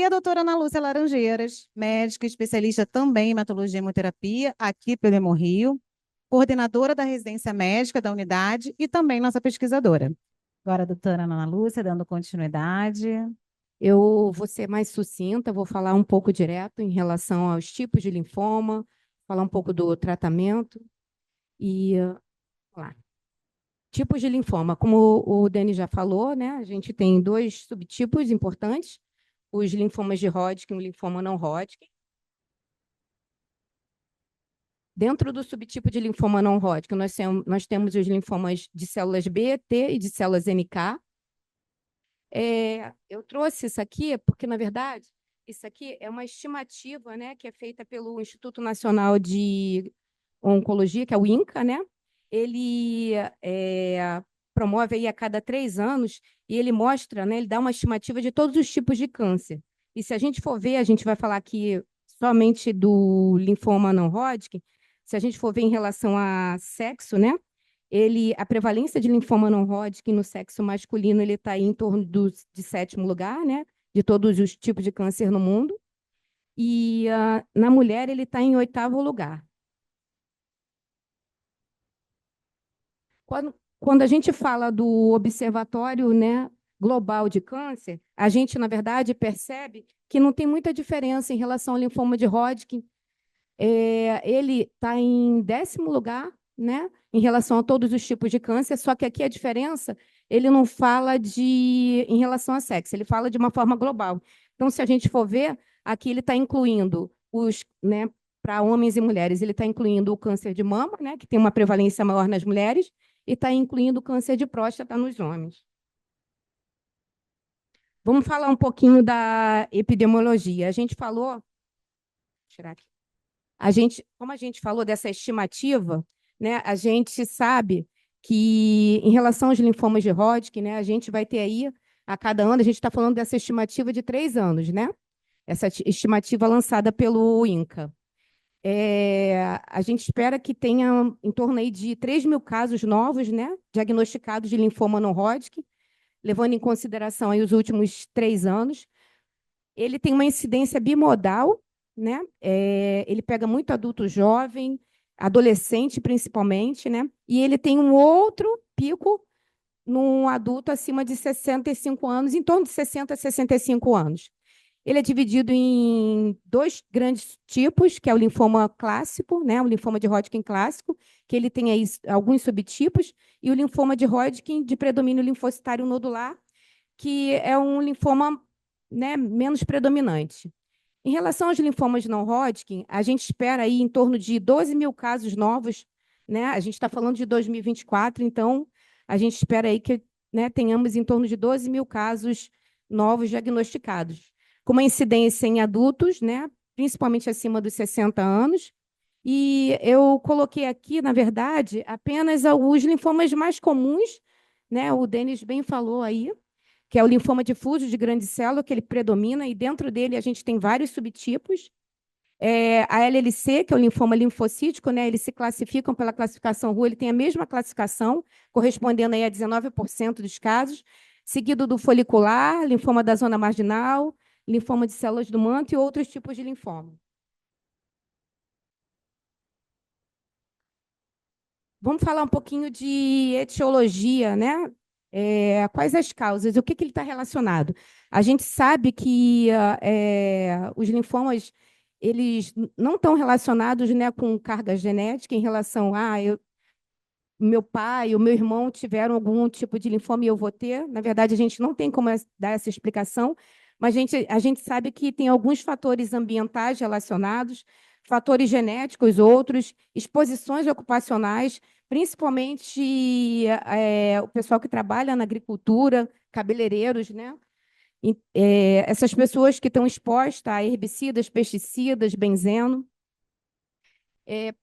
a doutora Ana Lúcia Laranjeiras, médica especialista também em hematologia e hemoterapia, aqui pelo Hemorrio, coordenadora da residência médica da unidade e também nossa pesquisadora. Agora, a doutora Ana Lúcia, dando continuidade. Eu vou ser mais sucinta, vou falar um pouco direto em relação aos tipos de linfoma, falar um pouco do tratamento e lá. Tipos de linfoma, como o Denis já falou, né? A gente tem dois subtipos importantes, os linfomas de Hodgkin e o linfoma não Hodgkin. Dentro do subtipo de linfoma não Hodgkin, nós temos os linfomas de células B, T e de células NK. Eu trouxe isso aqui porque, na verdade, isso aqui é uma estimativa, né, que é feita pelo Instituto Nacional de Oncologia, que é o INCA, né? Ele promove aí a cada 3 anos e ele mostra, né, ele dá uma estimativa de todos os tipos de câncer. E se a gente for ver, a gente vai falar aqui somente do linfoma não Hodgkin, se a gente for ver em relação a sexo, né? A prevalência de linfoma não Hodgkin no sexo masculino ele está em torno de 7º lugar, né? De todos os tipos de câncer no mundo. E na mulher ele está em 8º lugar. Quando a gente fala do Observatório, né, Global de Câncer, a gente, na verdade, percebe que não tem muita diferença em relação ao linfoma de Hodgkin. Ele está em 10º lugar, né, em relação a todos os tipos de câncer, só que aqui a diferença, ele não fala em relação a sexo, ele fala de uma forma global. Então, se a gente for ver, aqui ele está incluindo né, para homens e mulheres, ele está incluindo o câncer de mama, né, que tem uma prevalência maior nas mulheres, e está incluindo o câncer de próstata nos homens. Vamos falar um pouquinho da epidemiologia. A gente falou... Vou tirar aqui. Como a gente falou dessa estimativa, né, a gente sabe que, em relação aos linfomas de Hodgkin, né, a gente vai ter aí, a cada ano, a gente está falando dessa estimativa de 3 anos, né? Essa estimativa lançada pelo INCA. A gente espera que tenha em torno aí de 3.000 casos novos, né, diagnosticados de linfoma não Hodgkin, levando em consideração aí os últimos 3 anos. Ele tem uma incidência bimodal, né? Ele pega muito adulto jovem, adolescente principalmente, né? E ele tem um outro pico num adulto acima de 65 anos, em torno de 60 a 65 anos. Ele é dividido em 2 grandes tipos, que é o linfoma clássico, né? O linfoma de Hodgkin clássico, que ele tem aí alguns subtipos, e o linfoma de Hodgkin de predomínio linfocitário nodular, que é um linfoma, né, menos predominante. Em relação aos linfomas não Hodgkin, a gente espera aí em torno de 12.000 casos novos, né? A gente está falando de 2024, então a gente espera aí que, né, tenhamos em torno de 12.000 casos novos diagnosticados, com uma incidência em adultos, né, principalmente acima dos 60 anos. E eu coloquei aqui, na verdade, apenas os linfomas mais comuns, né? O Denis bem falou aí, que é o linfoma difuso de grande célula, que ele predomina, e dentro dele a gente tem vários subtipos. A LLC, que é o linfoma linfocítico, né, eles se classificam pela classificação RU, ele tem a mesma classificação, correspondendo aí a 19% dos casos, seguido do folicular, linfoma da zona marginal, linfoma de células do manto e outros tipos de linfoma. Vamos falar um pouquinho de etiologia, né? Quais as causas? O que ele está relacionado? A gente sabe que os linfomas eles não estão relacionados, né, com carga genética em relação a meu pai, o meu irmão tiveram algum tipo de linfoma e eu vou ter. Na verdade, a gente não tem como dar essa explicação, mas a gente sabe que tem alguns fatores ambientais relacionados, fatores genéticos, outros, exposições ocupacionais, principalmente o pessoal que trabalha na agricultura, cabeleireiros, né? Essas pessoas que estão expostas a herbicidas, pesticidas, benzeno.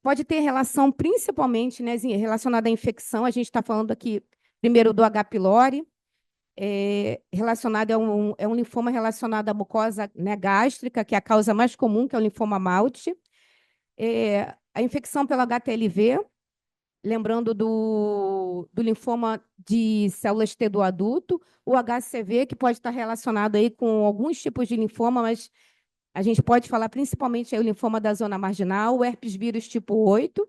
Pode ter relação, principalmente, né, relacionada à infecção. A gente está falando aqui, primeiro, do H. pylori, relacionado é um linfoma relacionado à mucosa, né, gástrica, que é a causa mais comum, que é o linfoma malte. A infecção pelo HTLV, lembrando do linfoma de células T do adulto, o HCV, que pode estar relacionado aí com alguns tipos de linfoma, mas a gente pode falar principalmente aí o linfoma da zona marginal, o herpes vírus tipo 8,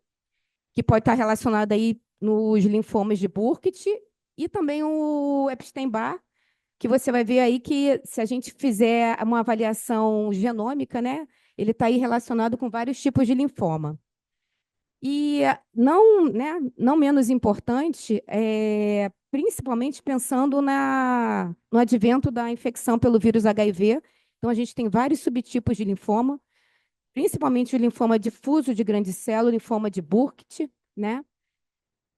que pode estar relacionado aí nos linfomas de Burkitt, e também o Epstein-Barr, que você vai ver aí que, se a gente fizer uma avaliação genômica, né, ele está aí relacionado com vários tipos de linfoma. E não, né, não menos importante, principalmente pensando no advento da infecção pelo vírus HIV. Então, a gente tem vários subtipos de linfoma, principalmente o linfoma difuso de grande célula, o linfoma de Burkitt, né?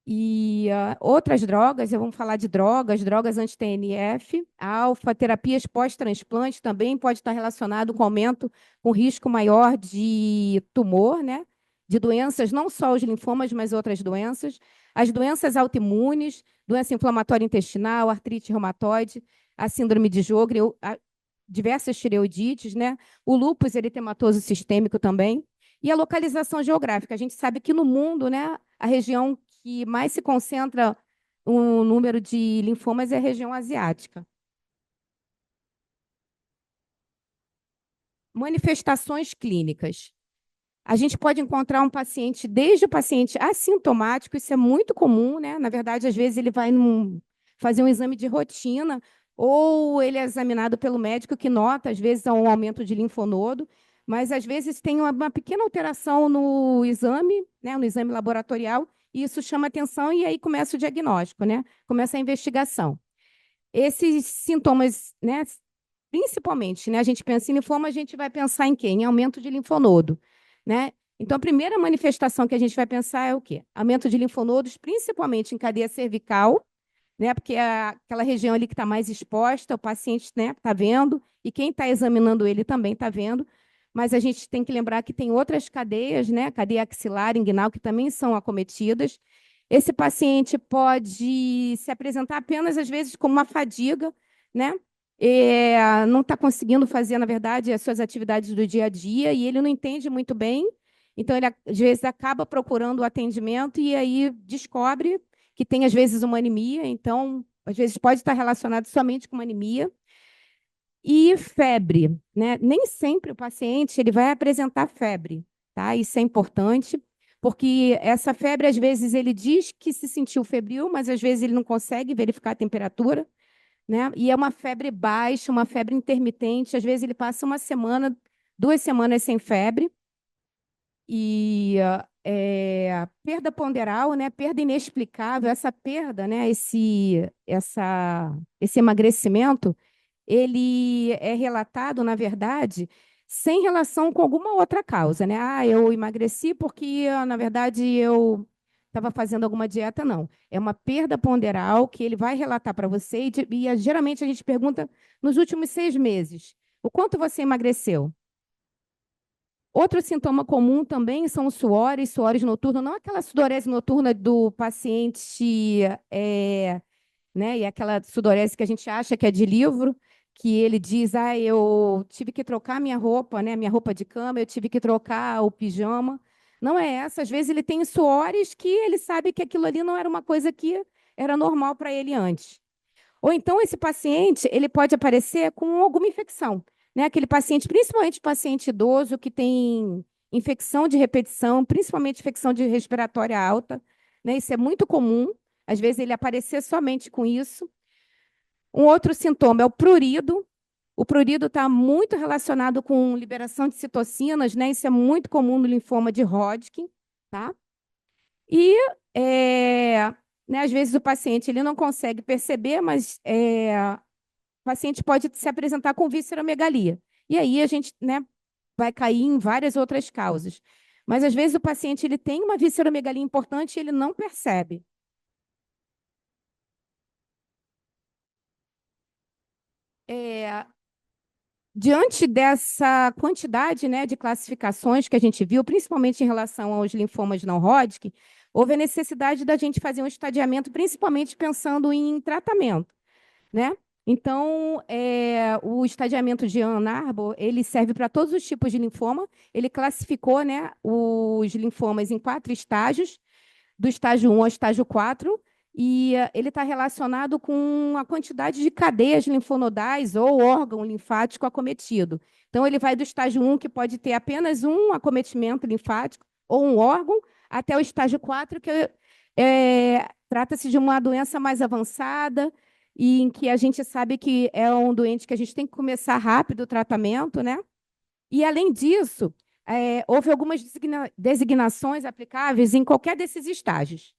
E outras drogas, vamos falar de drogas anti-TNF, alfa, terapias pós-transplante também pode estar relacionado com aumento, com risco maior de tumor, né? De doenças, não só os linfomas, mas outras doenças. As doenças autoimunes, doença inflamatória intestinal, artrite reumatoide, a síndrome de Sjögren, diversas tireoidites, né? O lúpus eritematoso sistêmico também. E a localização geográfica. A gente sabe que no mundo, né, a região que mais se concentra o número de linfomas é a região asiática. Manifestações clínicas. A gente pode encontrar um paciente, desde o paciente assintomático, isso é muito comum, né? Na verdade, às vezes ele vai fazer um exame de rotina, ou ele é examinado pelo médico que nota, às vezes, um aumento de linfonodo, mas às vezes tem uma pequena alteração no exame, né? No exame laboratorial, e isso chama atenção, e aí começa o diagnóstico, né? Começa a investigação. Esses sintomas, né? Principalmente, né? A gente pensa em linfoma, a gente vai pensar em quê? Em aumento de linfonodo, né? Então, a primeira manifestação que a gente vai pensar é o quê? Aumento de linfonodos, principalmente em cadeia cervical, né? Porque é aquela região ali que está mais exposta, o paciente, né, está vendo, e quem está examinando ele também está vendo. Mas a gente tem que lembrar que tem outras cadeias, né? Cadeia axilar, inguinal, que também são acometidas. Esse paciente pode se apresentar apenas, às vezes, como uma fadiga, né? Não está conseguindo fazer, na verdade, as suas atividades do dia a dia, e ele não entende muito bem, então ele, às vezes, acaba procurando o atendimento e aí descobre que tem, às vezes, uma anemia, então, às vezes, pode estar relacionado somente com uma anemia. E febre, né? Nem sempre o paciente ele vai apresentar febre, tá? Isso é importante, porque essa febre, às vezes, ele diz que se sentiu febril, mas às vezes ele não consegue verificar a temperatura, né? E é uma febre baixa, uma febre intermitente. Às vezes ele passa uma semana, 2 semanas sem febre. E perda ponderal, né? Perda inexplicável. Essa perda, né? Esse emagrecimento, ele é relatado, na verdade, sem relação com alguma outra causa, né? Ah, eu emagreci porque, na verdade, eu estava fazendo alguma dieta, não. É uma perda ponderal que ele vai relatar para você geralmente a gente pergunta nos últimos 6 meses, o quanto você emagreceu? Outro sintoma comum também são os suores noturnos, não aquela sudorese noturna do paciente, né, e aquela sudorese que a gente acha que é de livro, que ele diz, eu tive que trocar minha roupa, né, minha roupa de cama, eu tive que trocar o pijama. Não é essa. Às vezes ele tem suores que ele sabe que aquilo ali não era uma coisa que era normal para ele antes. Ou então esse paciente, ele pode aparecer com alguma infecção, né? Aquele paciente, principalmente paciente idoso que tem infecção de repetição, principalmente infecção de respiratória alta, né? Isso é muito comum, às vezes ele aparecer somente com isso. Um outro sintoma é o prurido. O prurido está muito relacionado com liberação de citocinas, né? Isso é muito comum no linfoma de Hodgkin, tá? E, né, às vezes o paciente ele não consegue perceber, mas o paciente pode se apresentar com visceromegalia. E aí a gente, né, vai cair em várias outras causas. Mas às vezes o paciente ele tem uma visceromegalia importante e ele não percebe. Diante dessa quantidade, né, de classificações que a gente viu, principalmente em relação aos linfomas não Hodgkin, houve a necessidade da gente fazer um estadiamento, principalmente pensando em tratamento, né? Então, o estadiamento de Ann Arbor, ele serve para todos os tipos de linfoma. Ele classificou, né, os linfomas em 4 estágios. do estágio 1 ao estágio 4, e ele está relacionado com a quantidade de cadeias linfonodais ou órgão linfático acometido. Então, ele vai do estágio 1, que pode ter apenas um acometimento linfático ou um órgão, até o estágio 4, que trata-se de uma doença mais avançada, e em que a gente sabe que é um doente que a gente tem que começar rápido o tratamento, né? E, além disso, houve algumas designações aplicáveis em qualquer desses estágios.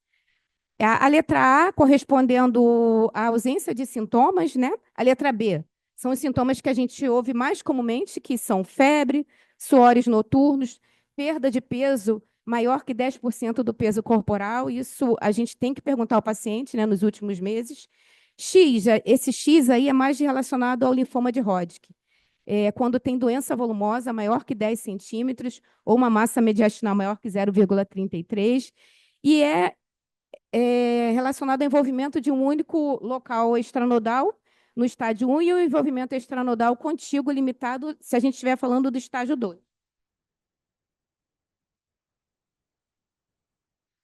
A letra A, correspondendo à ausência de sintomas, né? A letra B são os sintomas que a gente ouve mais comumente, que são febre, suores noturnos, perda de peso maior que 10% do peso corporal. Isso a gente tem que perguntar ao paciente, né, nos últimos meses. X, esse X aí é mais relacionado ao linfoma de Hodgkin. Quando tem doença volumosa maior que 10 centímetros ou uma massa mediastinal maior que 0,33, e relacionado ao envolvimento de um único local extranodal no estágio 1 e o envolvimento extranodal contíguo limitado se a gente estiver falando do estágio 2.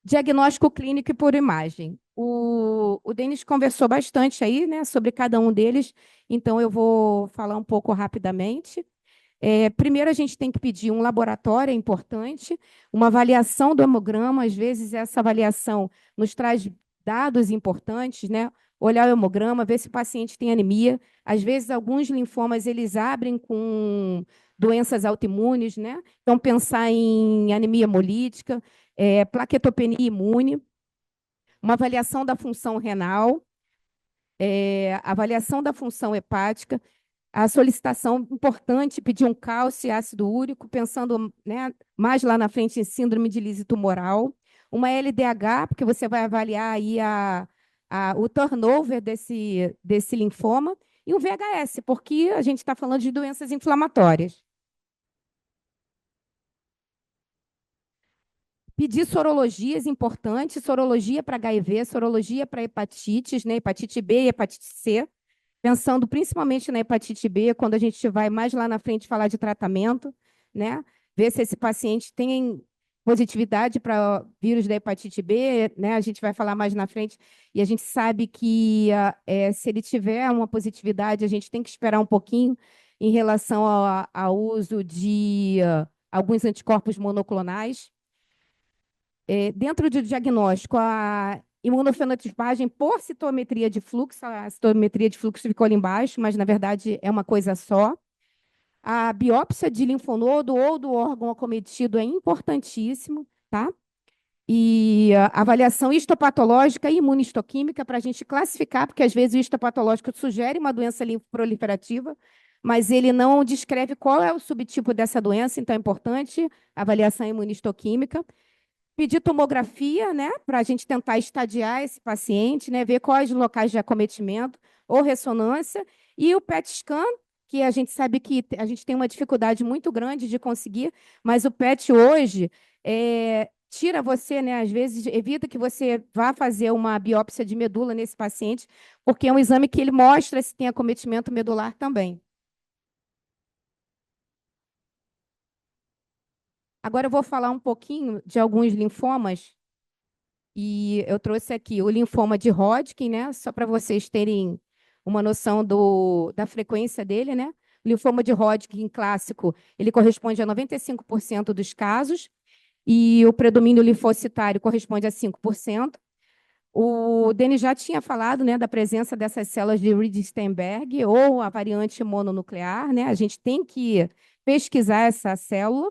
Diagnóstico clínico e por imagem. O Denis conversou bastante aí, né, sobre cada um deles, então eu vou falar um pouco rapidamente. Primeiro, a gente tem que pedir um laboratório, é importante, uma avaliação do hemograma. Às vezes, essa avaliação nos traz dados importantes, né? Olhar o hemograma, ver se o paciente tem anemia. Às vezes, alguns linfomas eles abrem com doenças autoimunes, né? Então, pensar em anemia hemolítica, plaquetopenia imune, uma avaliação da função renal, avaliação da função hepática, a solicitação importante, pedir um cálcio e ácido úrico, pensando, né, mais lá na frente em síndrome de lise tumoral, uma LDH, porque você vai avaliar aí o turnover desse linfoma, e um VHS, porque a gente está falando de doenças inflamatórias. Pedir sorologias importantes, sorologia para HIV, sorologia para hepatites, né, hepatite B e hepatite C, pensando principalmente na hepatite B, quando a gente vai mais lá na frente falar de tratamento, né? Ver se esse paciente tem positividade para vírus da hepatite B, né? A gente vai falar mais na frente, e a gente sabe que se ele tiver uma positividade, a gente tem que esperar um pouquinho em relação ao uso de alguns anticorpos monoclonais. Dentro do diagnóstico, a imunofenotipagem por citometria de fluxo, a citometria de fluxo ficou ali embaixo, mas, na verdade, é uma coisa só. A biópsia de linfonodo ou do órgão acometido é importantíssimo, tá? E a avaliação histopatológica e imunistoquímica para a gente classificar, porque, às vezes, o histopatológico sugere uma doença linfoproliferativa, mas ele não descreve qual é o subtipo dessa doença, então é importante a avaliação imunistoquímica. Pedir tomografia, né, para a gente tentar estadiar esse paciente, né, ver quais os locais de acometimento ou ressonância, e o PET scan, que a gente sabe que a gente tem uma dificuldade muito grande de conseguir, mas o PET hoje tira você, né, às vezes evita que você vá fazer uma biópsia de medula nesse paciente, porque é um exame que ele mostra se tem acometimento medular também. Agora eu vou falar um pouquinho de alguns linfomas, e eu trouxe aqui o linfoma de Hodgkin, né? Só para vocês terem uma noção da frequência dele, né? O linfoma de Hodgkin clássico, ele corresponde a 95% dos casos, e o predomínio linfocitário corresponde a 5%. O Denis já tinha falado, né, da presença dessas células de Reed-Steinberg, ou a variante mononuclear, né? A gente tem que pesquisar essa célula.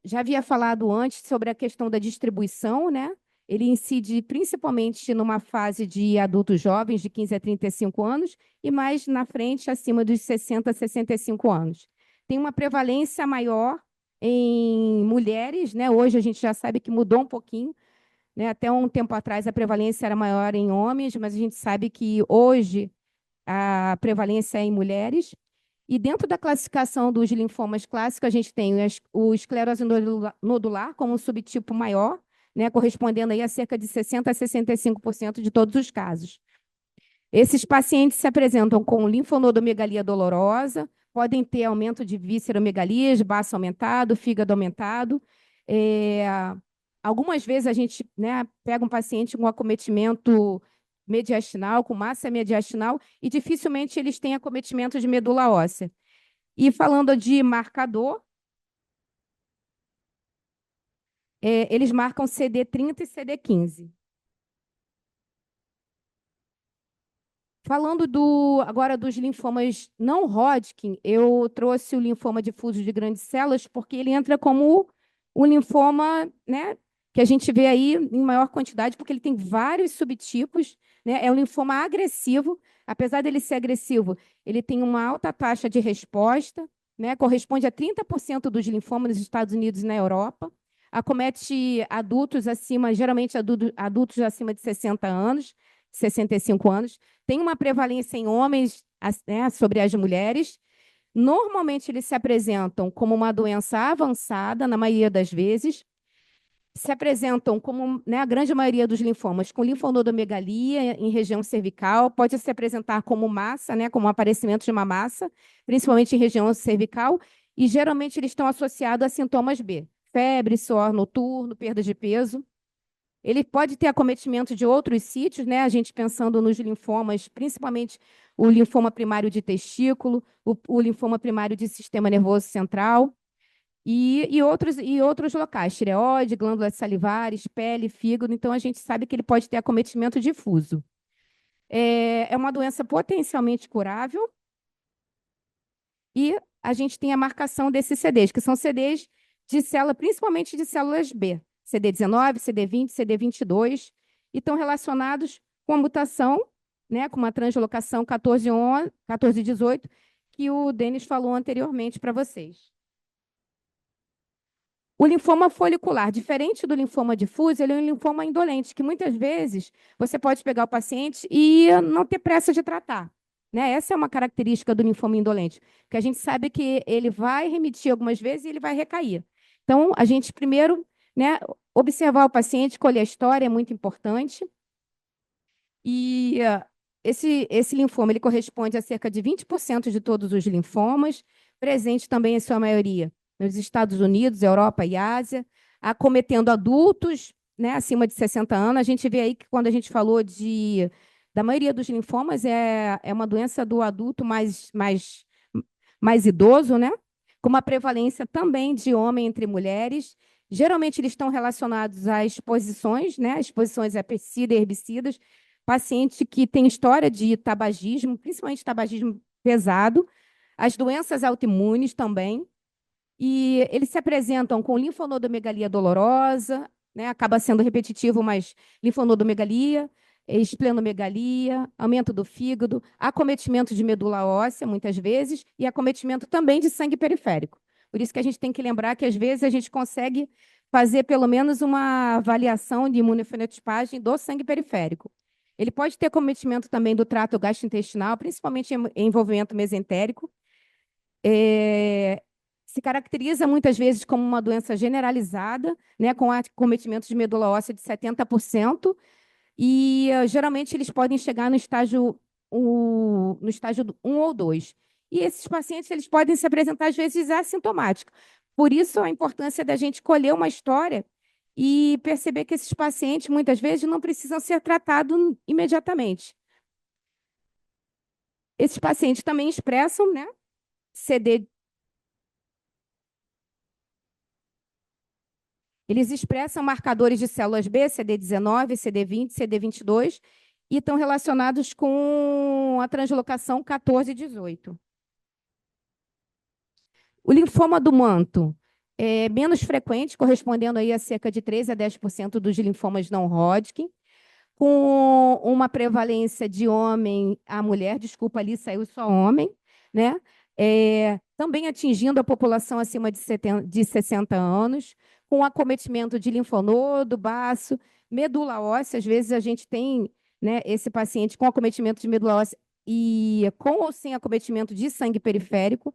Já havia falado antes sobre a questão da distribuição, né? Ele incide principalmente numa fase de adultos jovens, de 15 a 35 anos, e mais na frente, acima dos 60 a 65 anos. Tem uma prevalência maior em mulheres, né? Hoje a gente já sabe que mudou um pouquinho, né? Até um tempo atrás a prevalência era maior em homens, mas a gente sabe que hoje a prevalência é em mulheres. E dentro da classificação dos linfomas clássicos, a gente tem o esclerose nodular como um subtipo maior, né, correspondendo aí a cerca de 60 a 65% de todos os casos. Esses pacientes se apresentam com linfonodomegalia dolorosa, podem ter aumento de vísceromegalias, baço aumentado, fígado aumentado, Algumas vezes a gente, né, pega um paciente com acometimento mediastinal, com massa mediastinal, e dificilmente eles têm acometimento de medula óssea. E falando de marcador, eles marcam CD30 e CD15. Falando agora dos linfomas não Hodgkin, eu trouxe o linfoma difuso de grandes células porque ele entra como o linfoma, né, que a gente vê aí em maior quantidade, porque ele tem vários subtipos, né? É um linfoma agressivo, apesar dele ser agressivo, ele tem uma alta taxa de resposta, né? Corresponde a 30% dos linfomas nos Estados Unidos e na Europa. Acomete adultos acima, geralmente adultos acima de 60 anos, 65 anos. Tem uma prevalência em homens, né, sobre as mulheres. Normalmente, eles se apresentam como uma doença avançada, na maioria das vezes. Se apresentam como, né, a grande maioria dos linfomas, com linfonodomegalia em região cervical, pode se apresentar como massa, né, como aparecimento de uma massa, principalmente em região cervical, e geralmente eles estão associados a sintomas B, febre, suor noturno, perda de peso. Ele pode ter acometimento de outros sítios, né? A gente pensando nos linfomas, principalmente o linfoma primário de testículo, o linfoma primário de sistema nervoso central e outros locais, tireoide, glândulas salivares, pele, fígado. Então, a gente sabe que ele pode ter acometimento difuso. É uma doença potencialmente curável e a gente tem a marcação desses CDs, que são CDs de célula, principalmente de células B, CD19, CD20, CD22, e estão relacionados com a mutação, né, com uma translocação 1411, 1418, que o Denis falou anteriormente para vocês. O linfoma folicular, diferente do linfoma difuso, ele é um linfoma indolente, que muitas vezes você pode pegar o paciente e não ter pressa de tratar. Né? Essa é uma característica do linfoma indolente, que a gente sabe que ele vai remitir algumas vezes e ele vai recair. Então, a gente primeiro, né, observar o paciente, colher a história é muito importante. E esse linfoma ele corresponde a cerca de 20% de todos os linfomas, presente também em sua maioria nos Estados Unidos, Europa e Ásia, acometendo adultos, né, acima de 60 anos. A gente vê aí que quando a gente falou da maioria dos linfomas, é uma doença do adulto mais idoso, né? Com uma prevalência também de homem entre mulheres. Geralmente, eles estão relacionados a exposições, né? Exposições a pesticidas, herbicidas, paciente que tem história de tabagismo, principalmente tabagismo pesado, as doenças autoimunes também, e eles se apresentam com linfonodomegalia dolorosa, né? Acaba sendo repetitivo, mas linfonodomegalia, esplenomegalia, aumento do fígado, acometimento de medula óssea, muitas vezes, e acometimento também de sangue periférico. Por isso que a gente tem que lembrar que, às vezes, a gente consegue fazer pelo menos uma avaliação de imunofenotipagem do sangue periférico. Ele pode ter acometimento também do trato gastrointestinal, principalmente em envolvimento mesentérico. Se caracteriza muitas vezes como uma doença generalizada, né, com acometimento de medula óssea de 70%, e geralmente eles podem chegar no estágio 1 ou 2. E esses pacientes eles podem se apresentar, às vezes, assintomáticos. Por isso, a importância da gente colher uma história e perceber que esses pacientes, muitas vezes, não precisam ser tratados imediatamente. Esses pacientes também expressam, né, CD. Eles expressam marcadores de células B, CD19, CD20, CD22, e estão relacionados com a translocação 14 e 18. O linfoma do manto é menos frequente, correspondendo aí a cerca de 3 a 10% dos linfomas não Hodgkin, com uma prevalência de homem a mulher, desculpa, ali saiu só homem, né? Também atingindo a população acima de 60 anos, com acometimento de linfonodo, baço, medula óssea. Às vezes a gente tem, né, esse paciente com acometimento de medula óssea e com ou sem acometimento de sangue periférico.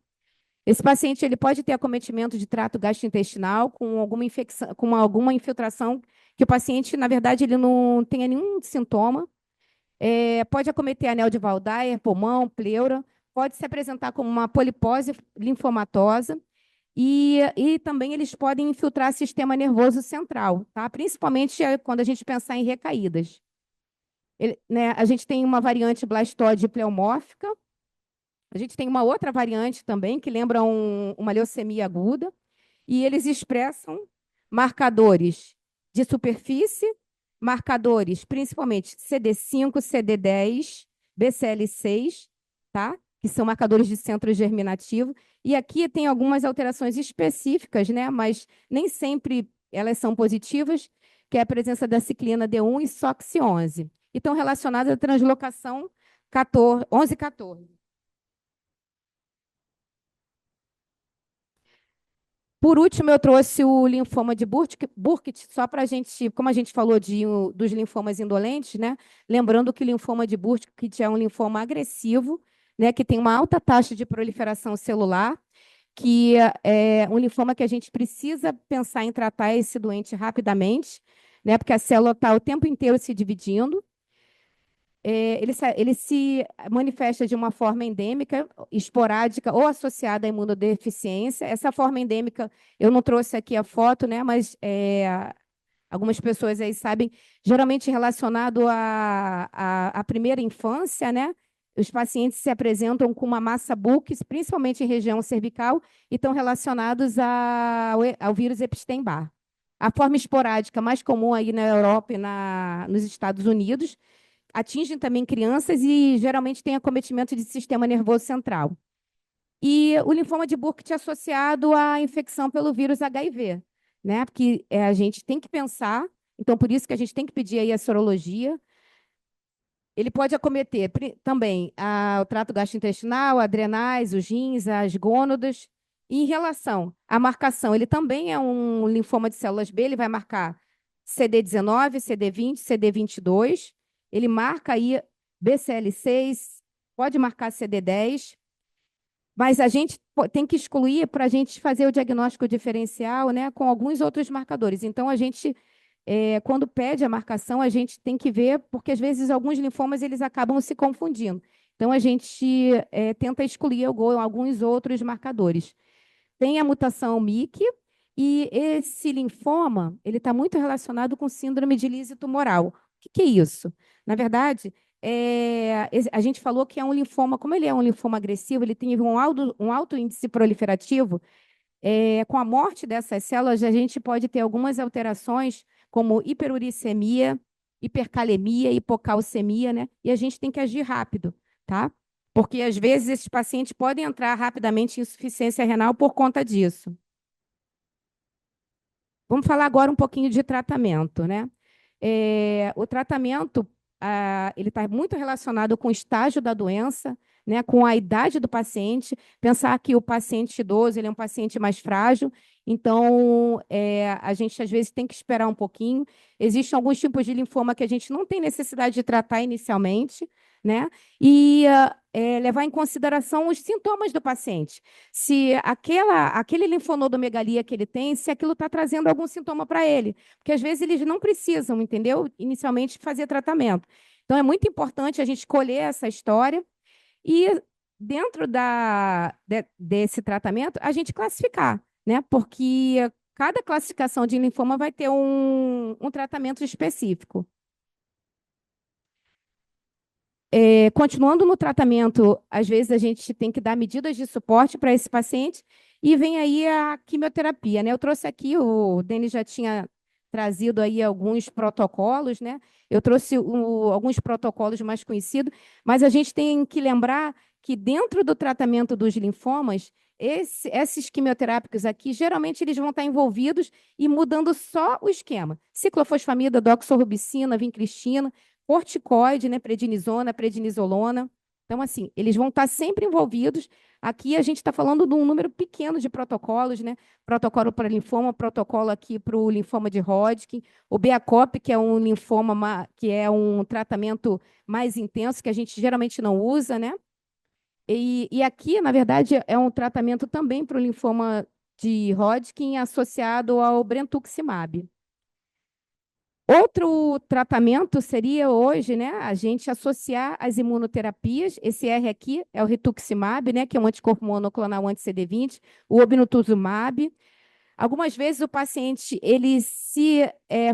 Esse paciente ele pode ter acometimento de trato gastrointestinal com alguma infecção, com alguma infiltração que o paciente, na verdade, ele não tenha nenhum sintoma. Pode acometer anel de Waldeyer, pulmão, pleura, pode se apresentar como uma polipose linfomatosa E também eles podem infiltrar sistema nervoso central, tá? Principalmente quando a gente pensar em recaídas. Né, a gente tem uma variante blastoide pleomórfica, a gente tem uma outra variante também, que lembra uma leucemia aguda, e eles expressam marcadores de superfície, marcadores principalmente CD5, CD10, BCL6, tá? Que são marcadores de centro germinativo. E aqui tem algumas alterações específicas, né? Mas nem sempre elas são positivas, que é a presença da ciclina D1 e SOX11. E estão relacionadas à translocação 14, 11 e 14. Por último, eu trouxe o linfoma de Burkitt, só para a gente, como a gente falou dos linfomas indolentes, né? Lembrando que o linfoma de Burkitt é um linfoma agressivo, né? Que tem uma alta taxa de proliferação celular, que é um linfoma que a gente precisa pensar em tratar esse doente rapidamente, né? Porque a célula está o tempo inteiro se dividindo. Ele se manifesta de uma forma endêmica, esporádica ou associada à imunodeficiência. Essa forma endêmica, eu não trouxe aqui a foto, né, mas algumas pessoas aí sabem, geralmente relacionado à primeira infância, né? Os pacientes se apresentam com uma massa buccal, principalmente em região cervical, e estão relacionados ao vírus Epstein-Barr. A forma esporádica mais comum aí na Europa e nos Estados Unidos, atingem também crianças e geralmente tem acometimento de sistema nervoso central. E o linfoma de Burkitt é associado à infecção pelo vírus HIV, né? Porque a gente tem que pensar, então por isso que a gente tem que pedir aí a sorologia. Ele pode acometer também o trato gastrointestinal, adrenais, os rins, as gônadas. E em relação à marcação, ele também é um linfoma de células B, ele vai marcar CD19, CD20, CD22. Ele marca aí BCL6, pode marcar CD10, mas a gente tem que excluir para a gente fazer o diagnóstico diferencial, né, com alguns outros marcadores. Então, a gente, quando pede a marcação, a gente tem que ver, porque às vezes alguns linfomas eles acabam se confundindo. Então, a gente tenta excluir alguns outros marcadores. Tem a mutação MYC, e esse linfoma ele está muito relacionado com síndrome de lise tumoral. O que é isso? Na verdade, a gente falou que é um linfoma, como ele é um linfoma agressivo, ele tem um alto índice proliferativo. Com a morte dessas células, a gente pode ter algumas alterações, como hiperuricemia, hipercalemia, hipocalcemia, né? E a gente tem que agir rápido, tá? Porque, às vezes, esses pacientes podem entrar rapidamente em insuficiência renal por conta disso. Vamos falar agora um pouquinho de tratamento, né? O tratamento, ele está muito relacionado com o estágio da doença, né, com a idade do paciente. Pensar que o paciente idoso ele é um paciente mais frágil, então a gente às vezes tem que esperar um pouquinho. Existem alguns tipos de linfoma que a gente não tem necessidade de tratar inicialmente, né? E levar em consideração os sintomas do paciente. Se aquele linfonodomegalia que ele tem, se aquilo está trazendo algum sintoma para ele. Porque às vezes eles não precisam, entendeu? Inicialmente fazer tratamento. Então é muito importante a gente escolher essa história e dentro desse tratamento a gente classificar, né? Porque cada classificação de linfoma vai ter um tratamento específico. Continuando no tratamento, às vezes a gente tem que dar medidas de suporte para esse paciente e vem aí a quimioterapia, né? Eu trouxe aqui, o Denis já tinha trazido aí alguns protocolos, né? Eu trouxe alguns protocolos mais conhecidos, mas a gente tem que lembrar que dentro do tratamento dos linfomas, esses quimioterápicos aqui, geralmente eles vão estar envolvidos e mudando só o esquema. Ciclofosfamida, doxorubicina, vincristina, corticoide, né, prednisona, prednisolona. Então, assim, eles vão estar sempre envolvidos. Aqui a gente está falando de um número pequeno de protocolos, né? Protocolo para linfoma, protocolo aqui para o linfoma de Hodgkin, o BEACOP, que é um linfoma, que é um tratamento mais intenso, que a gente geralmente não usa, né? E aqui, na verdade, é um tratamento também para o linfoma de Hodgkin associado ao brentuximab. Outro tratamento seria hoje, né, a gente associar as imunoterapias. Esse R aqui é o rituximab, né, que é um anticorpo monoclonal anti-CD20, o obinutuzumab. Algumas vezes o paciente ele se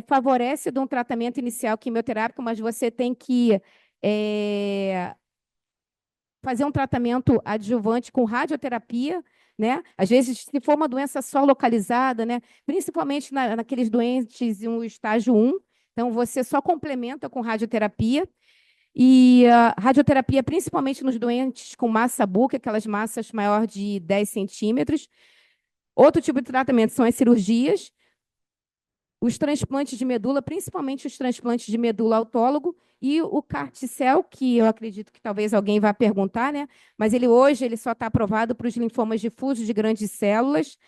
favorece de um tratamento inicial quimioterápico, mas você tem que fazer um tratamento adjuvante com radioterapia, né? Às vezes, se for uma doença só localizada, né? Principalmente naqueles doentes em um estágio 1, então você só complementa com radioterapia. E a radioterapia, principalmente nos doentes com massa bucal, aquelas massas maior de 10 centímetros. Outro tipo de tratamento são as cirurgias, os transplantes de medula, principalmente os transplantes de medula autólogo, e o CAR-T-cell, que eu acredito que talvez alguém vá perguntar, né? Mas hoje ele só está aprovado para os linfomas difusos de grandes células,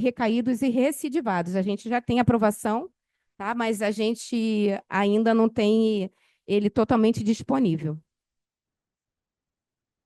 recaídos e recidivados. A gente já tem aprovação, tá? Mas a gente ainda não tem ele totalmente disponível.